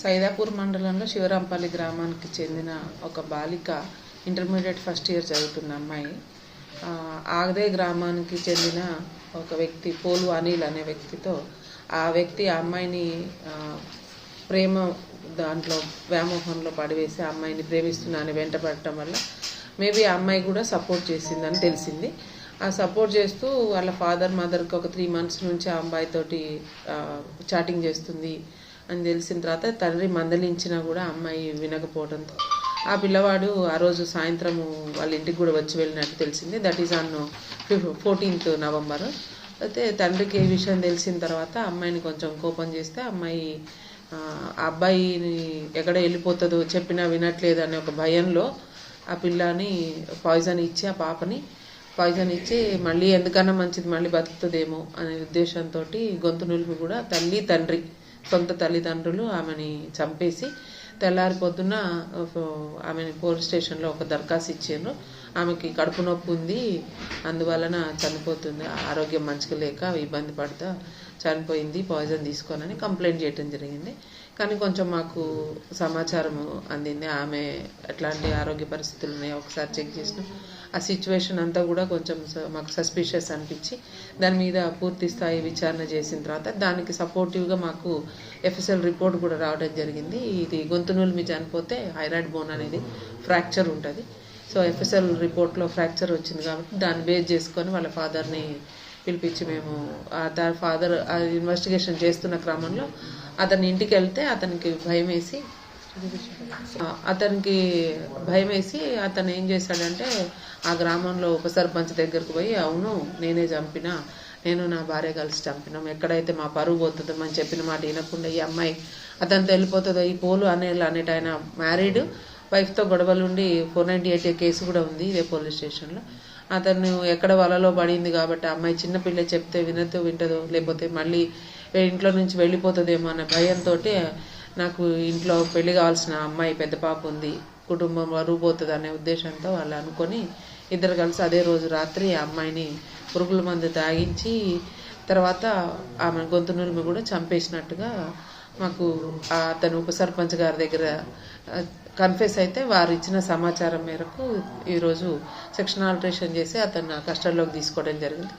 సైదాపూర్ మండలంలో శివరాంపల్లి గ్రామానికి చెందిన ఒక బాలిక ఇంటర్మీడియట్ ఫస్ట్ ఇయర్ చదువుతున్న అమ్మాయి. ఆగదే గ్రామానికి చెందిన ఒక వ్యక్తి పోలు అనిల్ అనే వ్యక్తితో ఆ వ్యక్తి ఆ అమ్మాయిని ప్రేమ దాంట్లో వ్యామోహంలో పడివేసి ఆ అమ్మాయిని ప్రేమిస్తున్నానని వెంటపడటం వల్ల మేబీ ఆ అమ్మాయి కూడా సపోర్ట్ చేసిందని తెలిసింది. ఆ సపోర్ట్ చేస్తూ వాళ్ళ ఫాదర్ మదర్కి ఒక 3 months నుంచి ఆ అమ్మాయితోటి చాటింగ్ చేస్తుంది అని తెలిసిన తర్వాత తండ్రి మందలించినా కూడా అమ్మాయి వినకపోవడంతో ఆ పిల్లవాడు ఆ రోజు సాయంత్రము వాళ్ళ ఇంటికి కూడా వచ్చి వెళ్ళినట్టు తెలిసింది. That is on 14th November. అయితే తండ్రికి ఈ విషయం తెలిసిన తర్వాత అమ్మాయిని కొంచెం కోపం చేస్తే అమ్మాయి ఆ అబ్బాయిని ఎక్కడ వెళ్ళిపోతుందో చెప్పినా వినట్లేదు అనే ఒక భయంలో ఆ పిల్లని పాయిజన్ ఇచ్చి ఆ పాపని పాయిజన్ ఇచ్చి మళ్ళీ ఎందుకన్నా మంచిది మళ్ళీ బతుకుతుందేమో అనే ఉద్దేశంతో గొంతు నులిపి కూడా తండ్రి సొంత తల్లిదండ్రులు ఆమెని చంపేసి తెల్లారి పొద్దున్న ఆమెని పోలీస్ స్టేషన్లో ఒక దరఖాస్తు ఇచ్చారు. ఆమెకి కడుపు నొప్పి ఉంది, అందువలన చనిపోతుంది, ఆరోగ్యం మంచిగా లేక ఇబ్బంది పడుతూ చనిపోయింది పాయిజన్ తీసుకోనని కంప్లైంట్ చేయడం జరిగింది. కానీ కొంచెం మాకు సమాచారం అందింది ఆమె ఎట్లాంటి ఆరోగ్య పరిస్థితులు ఉన్నాయో ఒకసారి చెక్ చేసినాం. ఆ సిచ్యువేషన్ అంతా కూడా కొంచెం మాకు సస్పిషియస్ అనిపించి దాని మీద పూర్తి స్థాయి విచారణ చేసిన తర్వాత దానికి సపోర్టివ్గా మాకు ఎఫ్ఎస్ఎల్ రిపోర్ట్ కూడా రావడం జరిగింది. ఇది గొంతు నులిమి చనిపోతే థైరాయిడ్ బోన్ అనేది ఫ్రాక్చర్ ఉంటుంది. సో ఎఫ్ఎస్ఎల్ రిపోర్ట్లో ఫ్రాక్చర్ వచ్చింది కాబట్టి దాన్ని బేస్ చేసుకొని వాళ్ళ ఫాదర్ని పిలిపించి మేము ఫాదర్ ఇన్వెస్టిగేషన్ చేస్తున్న క్రమంలో అతని ఇంటికి వెళ్తే అతనికి భయం వేసి అతను ఏం చేశాడంటే ఆ గ్రామంలో ఉప సర్పంచ్ దగ్గరకు పోయి అవును నేనే చంపినా, నేను నా భార్య కలిసి చంపినాం, ఎక్కడైతే మా పరువు పోతుందో అని చెప్పిన మాట వినకుండా ఈ అమ్మాయి అతనితో వెళ్ళిపోతుందో, ఈ పోలు అనేట ఆయన మ్యారీడ్ వైఫ్తో గొడవలుండి 498 కేసు కూడా ఉంది ఇదే పోలీస్ స్టేషన్లో. అతను ఎక్కడ వలలో పడింది కాబట్టి ఆ అమ్మాయి చిన్నపిల్ల చెప్తే వింటదో లేకపోతే మళ్ళీ ఇంట్లో నుంచి వెళ్ళిపోతుందేమో అనే భయంతో నాకు ఇంట్లో పెళ్లి కావాల్సిన అమ్మాయి పెద్ద పాప ఉంది, కుటుంబం వరువు పోతుంది అనే ఉద్దేశంతో వాళ్ళు అనుకొని ఇద్దరు కలిసి అదే రోజు రాత్రి ఆ అమ్మాయిని పురుగుల మందు తాగించి తర్వాత ఆమె గొంతు నులిమి కూడా చంపేసినట్టుగా మాకు అతను ఉప సర్పంచ్ గారి దగ్గర కన్ఫెస్ అయితే వారు ఇచ్చిన సమాచారం మేరకు ఈరోజు సెక్షన్ ఆల్టరేషన్ చేసి అతను కస్టడీలోకి తీసుకోవడం జరిగింది.